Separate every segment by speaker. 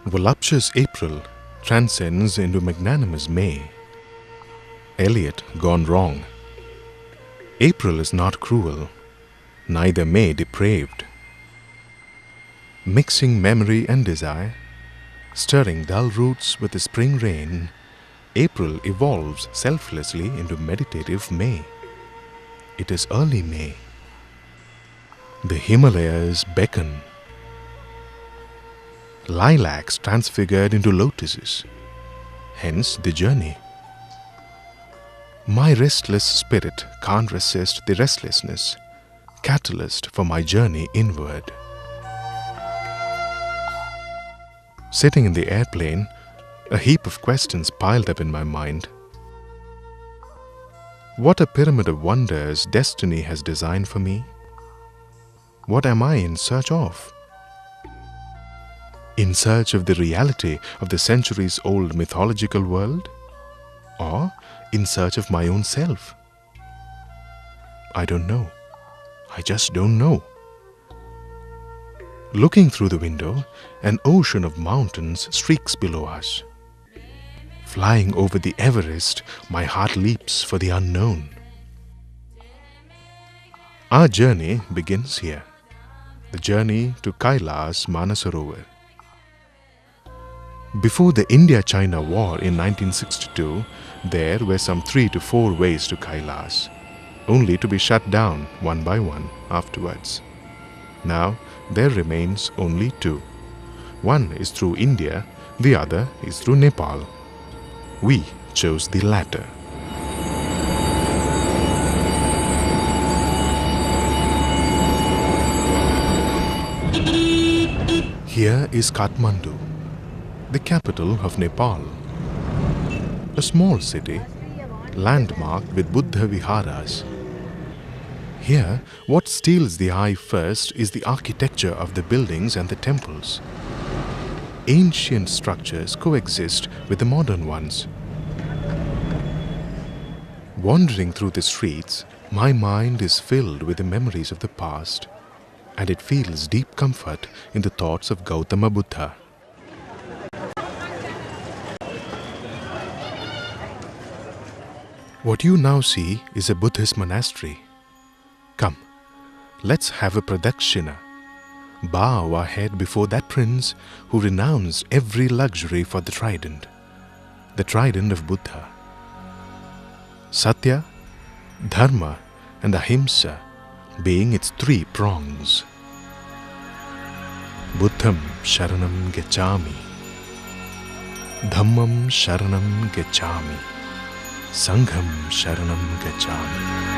Speaker 1: Voluptuous April transcends into magnanimous May. Eliot gone wrong. April is not cruel, neither May depraved. Mixing memory and desire, stirring dull roots with the spring rain, April evolves selflessly into meditative May. It is early May. The Himalayas beckon. Lilacs transfigured into lotuses, hence the journey. My restless spirit can't resist the restlessness, catalyst for my journey inward. Sitting in the airplane, a heap of questions piled up in my mind. What a pyramid of wonders destiny has designed for me. What am I in search of? In search of the reality of the centuries-old mythological world? Or in search of my own self? I don't know. I just don't know. Looking through the window, an ocean of mountains streaks below us. Flying over the Everest, my heart leaps for the unknown. Our journey begins here. The journey to Kailash Manasarovar. Before the India-China War in 1962, there were some 3 to 4 ways to Kailash, only to be shut down one by one afterwards. Now, there remains only 2. One is through India, the other is through Nepal. We chose the latter. Here is Kathmandu, the capital of Nepal. A small city, landmarked with Buddha viharas. Here, what steals the eye first is the architecture of the buildings and the temples. Ancient structures coexist with the modern ones. Wandering through the streets, my mind is filled with the memories of the past, and it feels deep comfort in the thoughts of Gautama Buddha. What you now see is a Buddhist monastery. Come, let's have a pradakshina. Bow our head before that prince who renounced every luxury for the trident of Buddha. Satya, Dharma and Ahimsa being its 3 prongs. Buddham Sharanam Gacchami, Dhammam Sharanam Gacchami, Sangham Sharanam Gacchami.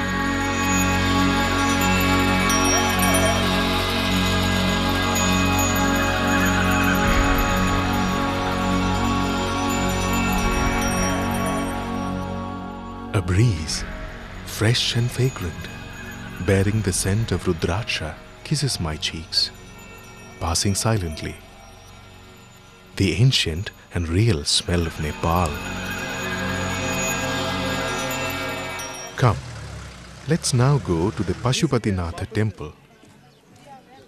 Speaker 1: A breeze, fresh and fragrant, bearing the scent of Rudraksha, kisses my cheeks, passing silently. The ancient and real smell of Nepal. Come, let's now go to the Pashupatinath temple.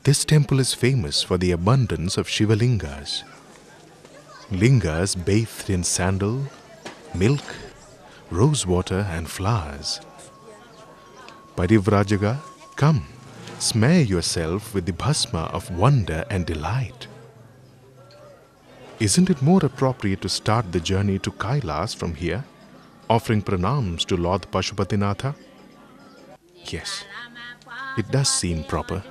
Speaker 1: This temple is famous for the abundance of Shivalingas. Lingas bathed in sandal, milk, rose water and flowers. Parivrajaka, come, smear yourself with the bhasma of wonder and delight. Isn't it more appropriate to start the journey to Kailash from here, offering pranams to Lord Pashupatinath? Yes, it does seem proper.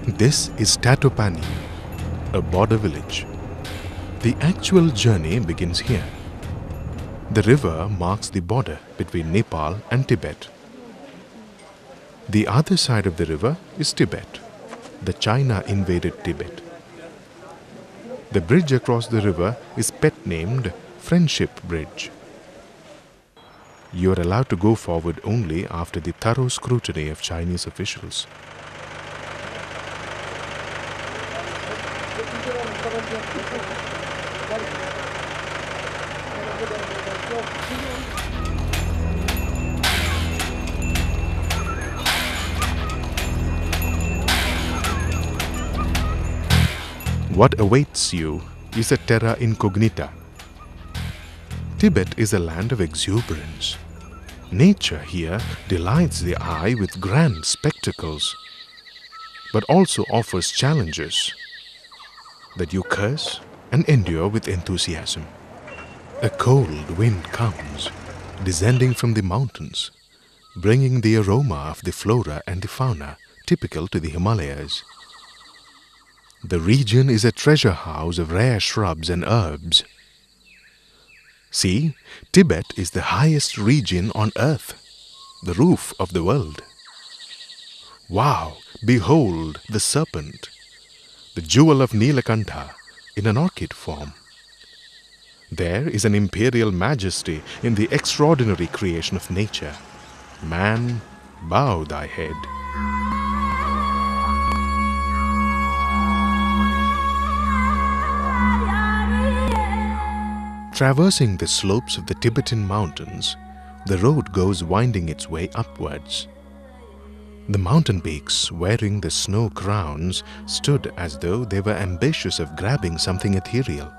Speaker 1: This is Tatopani, a border village. The actual journey begins here. The river marks the border between Nepal and Tibet. The other side of the river is Tibet. The China invaded Tibet. The bridge across the river is pet-named Friendship Bridge. You are allowed to go forward only after the thorough scrutiny of Chinese officials. What awaits you is a terra incognita. Tibet is a land of exuberance. Nature here delights the eye with grand spectacles, but also offers challenges that you curse and endure with enthusiasm. A cold wind comes, descending from the mountains, bringing the aroma of the flora and the fauna typical to the Himalayas. The region is a treasure house of rare shrubs and herbs. See, Tibet is the highest region on earth, the roof of the world. Wow, behold the serpent, the jewel of Nilakantha in an orchid form. There is an imperial majesty in the extraordinary creation of nature. Man, bow thy head. Traversing the slopes of the Tibetan mountains, the road goes winding its way upwards. The mountain peaks, wearing the snow crowns, stood as though they were ambitious of grabbing something ethereal.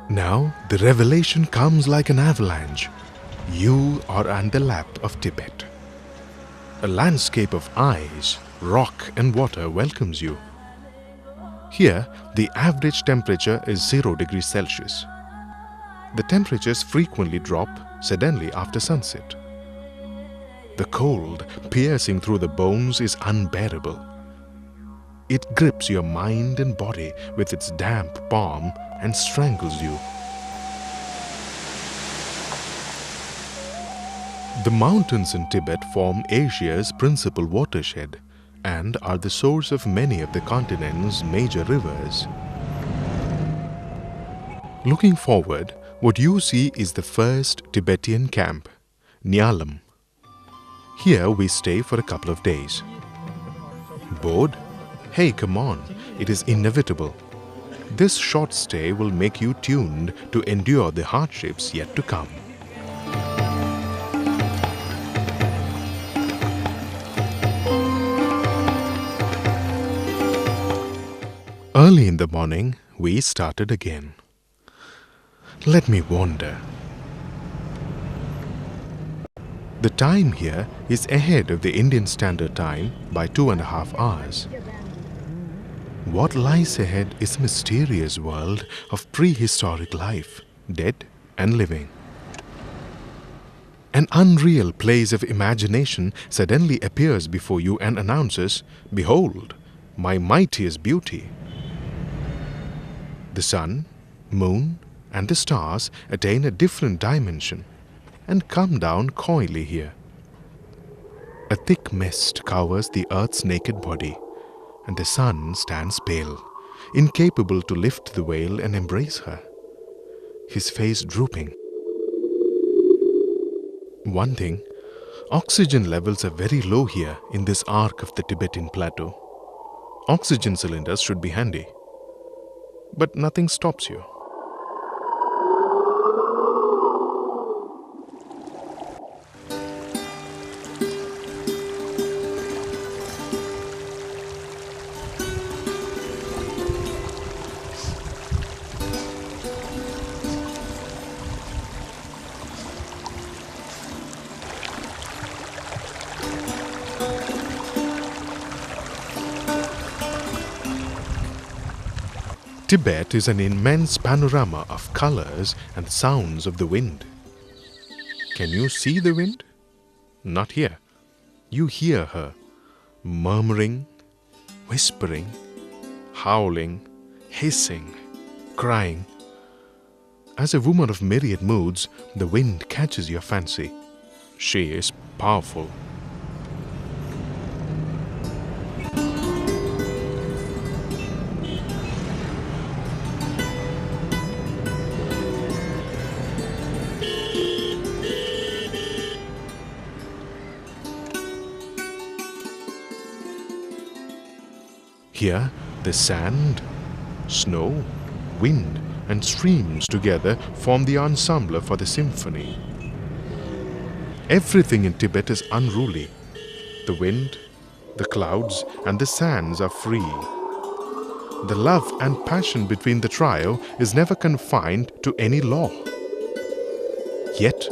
Speaker 1: Now the revelation comes like an avalanche. You are on the lap of Tibet. A landscape of ice, rock and water welcomes you. Here, the average temperature is 0 degrees Celsius. The temperatures frequently drop suddenly after sunset. The cold, piercing through the bones, is unbearable. It grips your mind and body with its damp palm and strangles you. The mountains in Tibet form Asia's principal watershed and are the source of many of the continent's major rivers. Looking forward, what you see is the first Tibetan camp, Nyalam. Here we stay for a couple of days. Bored? Hey, come on, it is inevitable. This short stay will make you tuned to endure the hardships yet to come. Early in the morning, we started again. Let me wander. The time here is ahead of the Indian Standard Time by 2.5 hours. What lies ahead is a mysterious world of prehistoric life, dead and living. An unreal place of imagination suddenly appears before you and announces, "Behold, my mightiest beauty." The sun, moon, and the stars attain a different dimension and come down coyly here. A thick mist covers the earth's naked body, and the sun stands pale, incapable to lift the veil and embrace her, his face drooping. One thing, oxygen levels are very low here in this arc of the Tibetan plateau. Oxygen cylinders should be handy, but nothing stops you. Tibet is an immense panorama of colors and sounds of the wind. Can you see the wind? Not here. You hear her, murmuring, whispering, howling, hissing, crying. As a woman of myriad moods, the wind catches your fancy. She is powerful. Here, The sand, snow, wind and streams together form the ensemble for the symphony. Everything in Tibet is unruly. The wind, the clouds and the sands are free. The love and passion between the trio is never confined to any law. Yet,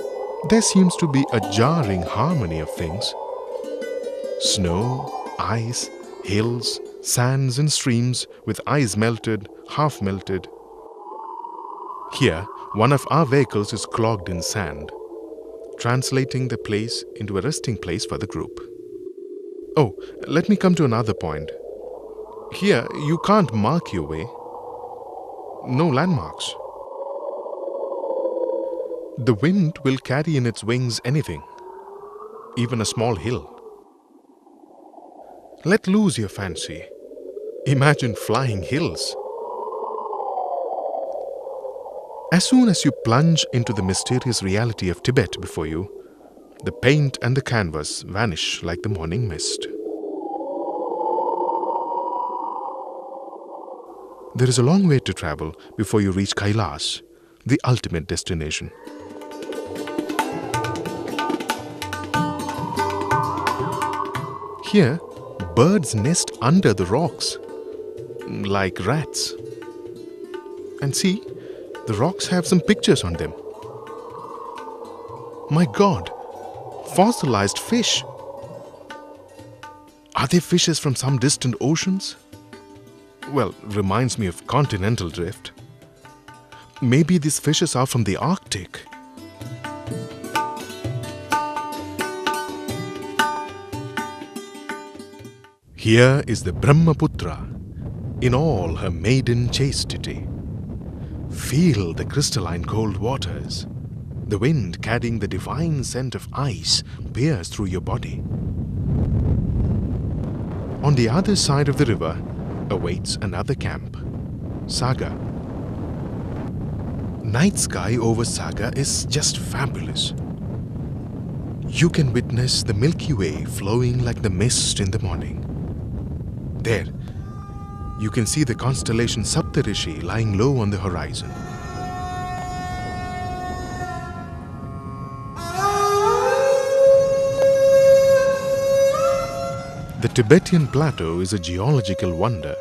Speaker 1: there seems to be a jarring harmony of things. Snow, ice, hills, sands and streams with ice melted, half melted. Here, one of our vehicles is clogged in sand, translating the place into a resting place for the group. Oh, let me come to another point. Here, you can't mark your way. No landmarks. The wind will carry in its wings anything, even a small hill. Let loose your fancy. Imagine flying hills. As soon as you plunge into the mysterious reality of Tibet before you, the paint and the canvas vanish like the morning mist. There is a long way to travel before you reach Kailash, the ultimate destination. Here, birds nest under the rocks, like rats. And see, the rocks have some pictures on them. My God, fossilized fish. Are they fishes from some distant oceans? Well, reminds me of continental drift. Maybe these fishes are from the Arctic. Here is the Brahmaputra in all her maiden chastity. Feel the crystalline cold waters. The wind carrying the divine scent of ice pierce through your body. On the other side of the river awaits another camp, Saga. Night sky over Saga is just fabulous. You can witness the Milky Way flowing like the mist in the morning. There, you can see the constellation Saptarishi lying low on the horizon. The Tibetan plateau is a geological wonder.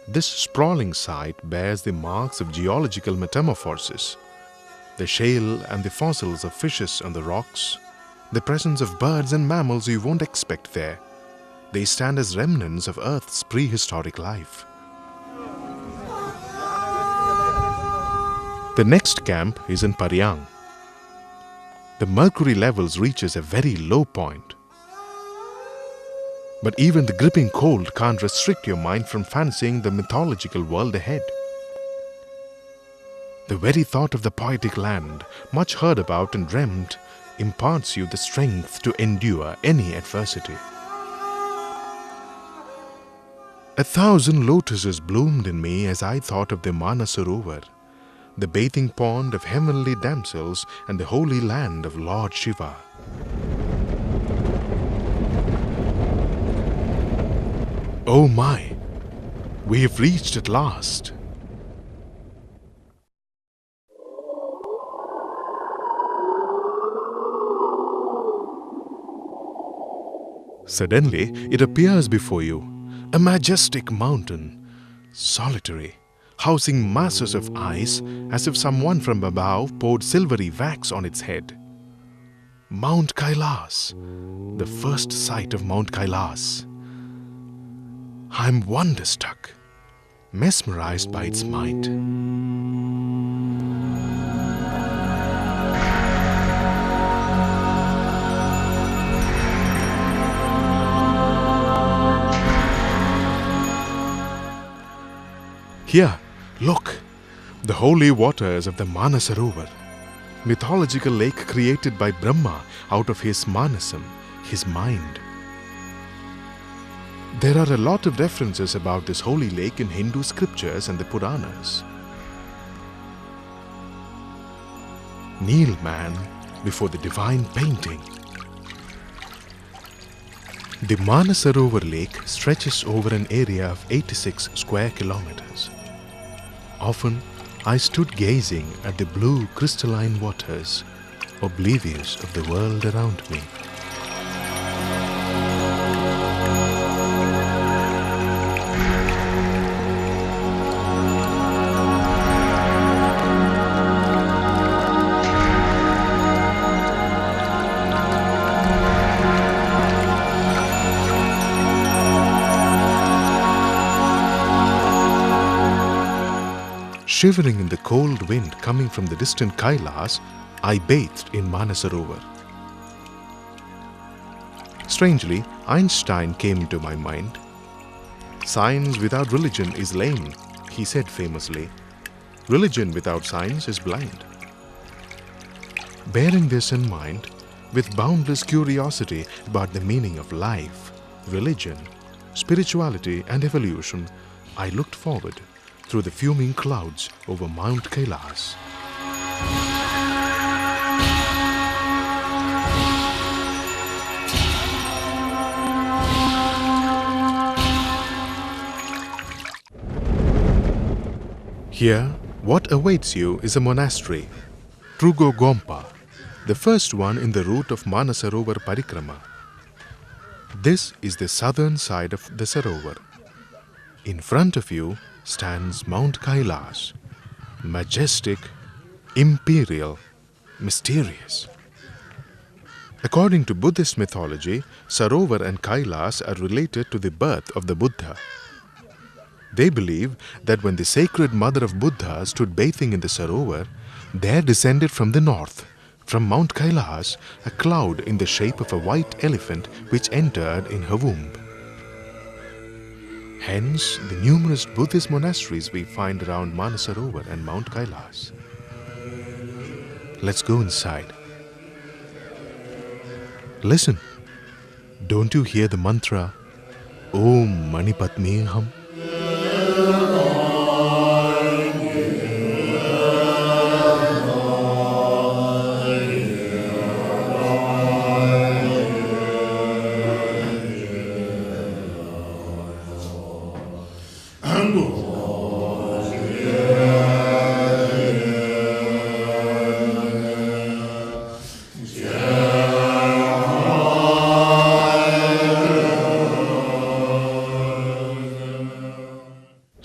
Speaker 1: This sprawling site bears the marks of geological metamorphosis. The shale and the fossils of fishes on the rocks, the presence of birds and mammals you won't expect there. They stand as remnants of Earth's prehistoric life. The next camp is in Paryang. The mercury levels reaches a very low point. But even the gripping cold can't restrict your mind from fancying the mythological world ahead. The very thought of the poetic land, much heard about and dreamt, imparts you the strength to endure any adversity. 1,000 lotuses bloomed in me as I thought of the Manasarovar, the bathing pond of heavenly damsels and the holy land of Lord Shiva. Oh my, we have reached at last. Suddenly, it appears before you, a majestic mountain, solitary, housing masses of ice as if someone from above poured silvery wax on its head. Mount Kailash, the first sight of Mount Kailash. I'm wonderstruck, mesmerized by its might. Here, look, the holy waters of the Manasarovar, mythological lake created by Brahma out of his Manasam, his mind. There are a lot of references about this holy lake in Hindu scriptures and the Puranas. Kneel, man, before the divine painting. The Manasarovar Lake stretches over an area of 86 square kilometers. Often, I stood gazing at the blue crystalline waters, oblivious of the world around me. Shivering in the cold wind coming from the distant Kailash, I bathed in Manasarovar. Strangely, Einstein came into my mind. "Science without religion is lame," he said famously. "Religion without science is blind." Bearing this in mind, with boundless curiosity about the meaning of life, religion, spirituality and evolution, I looked forward through the fuming clouds over Mount Kailash. Here, what awaits you is a monastery, Trugogompa, the first one in the route of Manasarovar Parikrama. This is the southern side of the Sarovar. In front of you stands Mount Kailash, majestic, imperial, mysterious. According to Buddhist mythology, Sarovar and Kailash are related to the birth of the Buddha. They believe that when the sacred mother of Buddha stood bathing in the Sarovar, there descended from the north, from Mount Kailash, a cloud in the shape of a white elephant which entered in her womb. Hence, the numerous Buddhist monasteries we find around Manasarovar and Mount Kailash. Let's go inside. Listen. Don't you hear the mantra, Om Manipatmeham?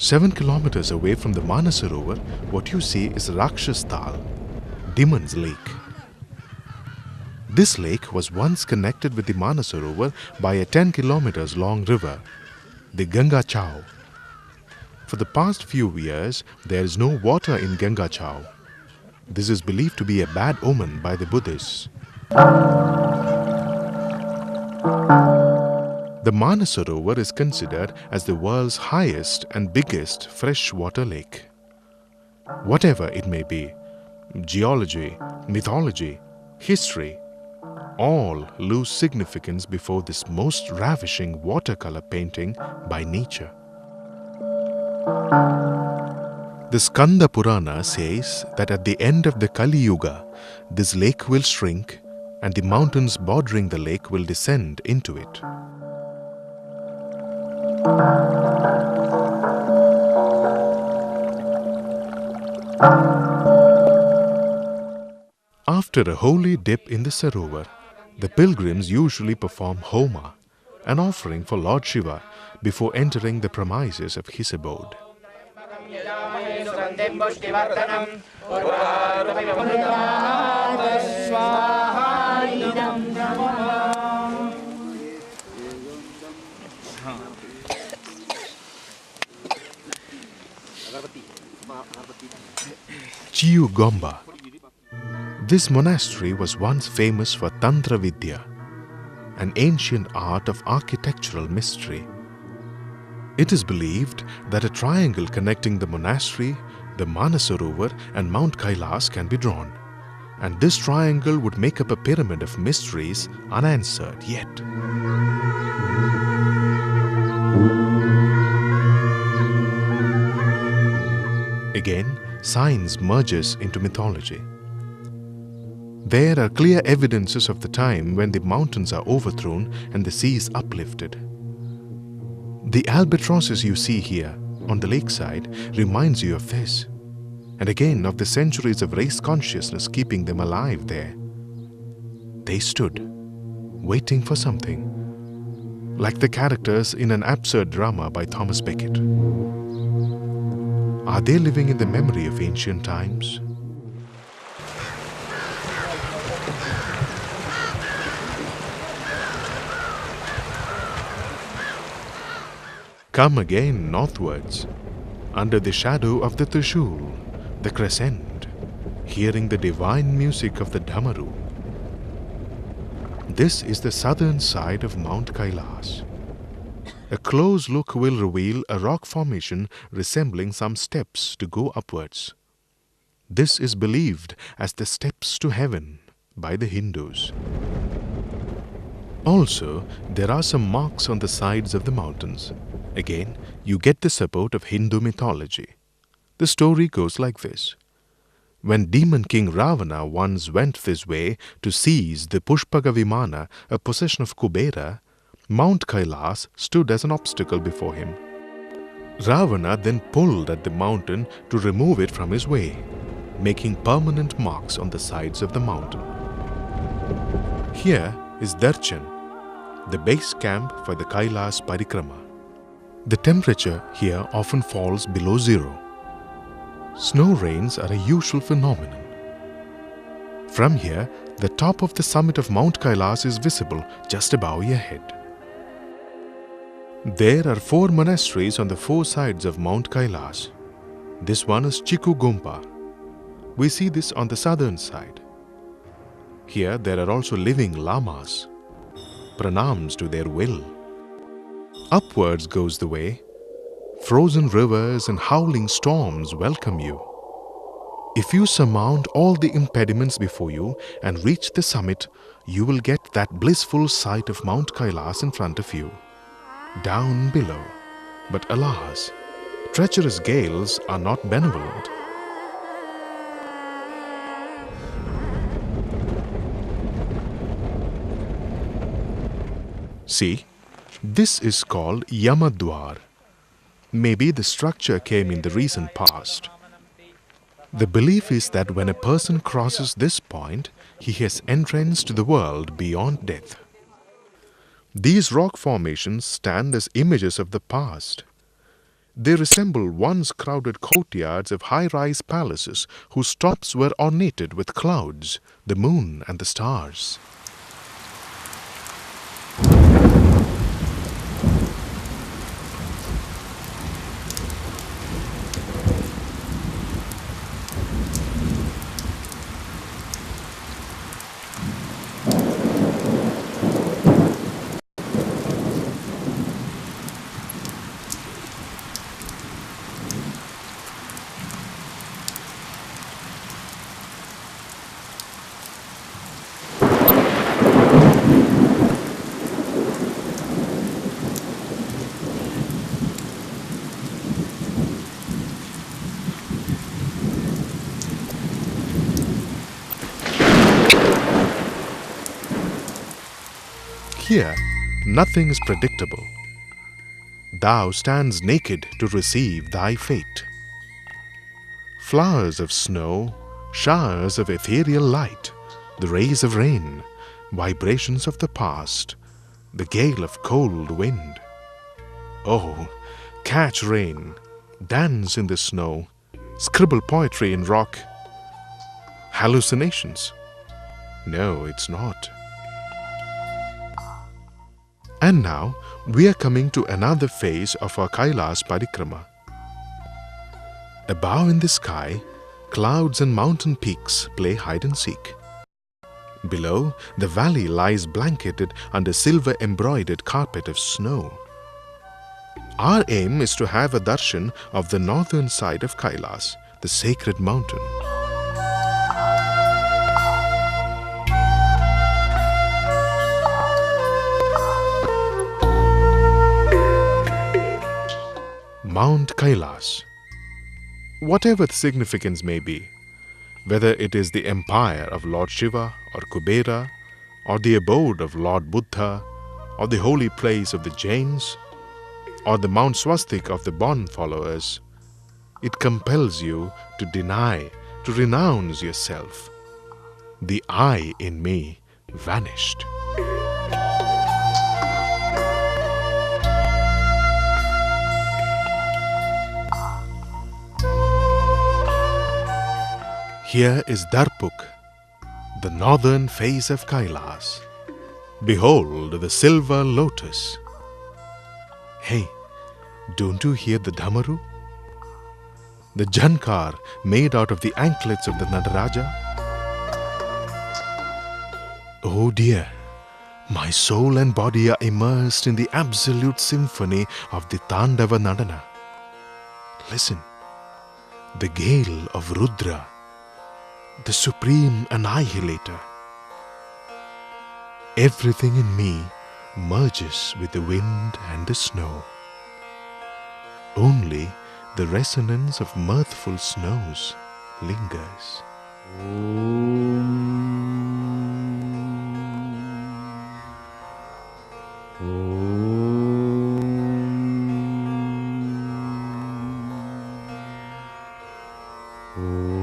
Speaker 1: Seven kilometers away from the Manasarovar, what you see is Rakshasthal, Demon's Lake. This lake was once connected with the Manasarovar by a 10 kilometers long river, the Ganga Chao. For the past few years, there is no water in Ganga Chao. This is believed to be a bad omen by the Buddhists. The Manasarovar is considered as the world's highest and biggest freshwater lake. Whatever it may be, geology, mythology, history, all lose significance before this most ravishing watercolor painting by nature. The Skanda Purana says that at the end of the Kali Yuga, this lake will shrink and the mountains bordering the lake will descend into it. After a holy dip in the Sarovar, the pilgrims usually perform Homa, an offering for Lord Shiva, before entering the premises of his abode. Chiyu Gomba. This monastery was once famous for Tantra Vidya, an ancient art of architectural mystery. It is believed that a triangle connecting the monastery, the Manasarovar and Mount Kailash can be drawn, and this triangle would make up a pyramid of mysteries unanswered yet. Again, science merges into mythology. There are clear evidences of the time when the mountains are overthrown and the sea is uplifted. The albatrosses you see here on the lakeside reminds you of this, and again of the centuries of race consciousness keeping them alive there. They stood, waiting for something, like the characters in an absurd drama by Thomas Becket. Are they living in the memory of ancient times? Come again northwards, under the shadow of the Trishul, the crescent, hearing the divine music of the Dhamaru. This is the southern side of Mount Kailash. A close look will reveal a rock formation resembling some steps to go upwards. This is believed as the steps to heaven by the Hindus. Also, there are some marks on the sides of the mountains. Again, you get the support of Hindu mythology. The story goes like this. When demon king Ravana once went this way to seize the Pushpaga Vimana, a possession of Kubera, Mount Kailash stood as an obstacle before him. Ravana then pulled at the mountain to remove it from his way, making permanent marks on the sides of the mountain. Here is Darchan, the base camp for the Kailash Parikrama. The temperature here often falls below zero. Snow rains are a usual phenomenon. From here, the top of the summit of Mount Kailash is visible just above your head. There are 4 monasteries on the 4 sides of Mount Kailash. This one is Chiku Gompa. We see this on the southern side. Here there are also living lamas. Pranams to their will. Upwards goes the way. Frozen rivers and howling storms welcome you. If you surmount all the impediments before you and reach the summit, you will get that blissful sight of Mount Kailash in front of you. Down below. But alas, treacherous gales are not benevolent. See, this is called Yamadwar. Maybe the structure came in the recent past. The belief is that when a person crosses this point, he has entrance to the world beyond death. These rock formations stand as images of the past. They resemble once crowded courtyards of high-rise palaces whose tops were ornated with clouds, the moon and the stars. Here, nothing is predictable. Thou stands naked to receive thy fate. Flowers of snow, showers of ethereal light, the rays of rain, vibrations of the past, the gale of cold wind. Oh, catch rain, dance in the snow, scribble poetry in rock. Hallucinations? No, it's not. And now, we are coming to another phase of our Kailash Parikrama. Above in the sky, clouds and mountain peaks play hide and seek. Below, the valley lies blanketed under silver-embroidered carpet of snow. Our aim is to have a darshan of the northern side of Kailash, the sacred mountain. Mount Kailash. Whatever the significance may be, Whether it is the empire of Lord Shiva or Kubera, or the abode of Lord Buddha, or the holy place of the Jains, or the Mount Swastik of the Bon followers, it compels you to deny, to renounce yourself. The I in me vanished. Here is Darpuk, the northern face of Kailash. Behold the silver lotus. Hey, don't you hear the dhamaru? The jankar made out of the anklets of the Nadaraja? Oh dear, my soul and body are immersed in the absolute symphony of the Tandava Nadana. Listen, the gale of Rudra, the supreme annihilator. Everything in me merges with the wind and the snow. Only the resonance of mirthful snows lingers. Om.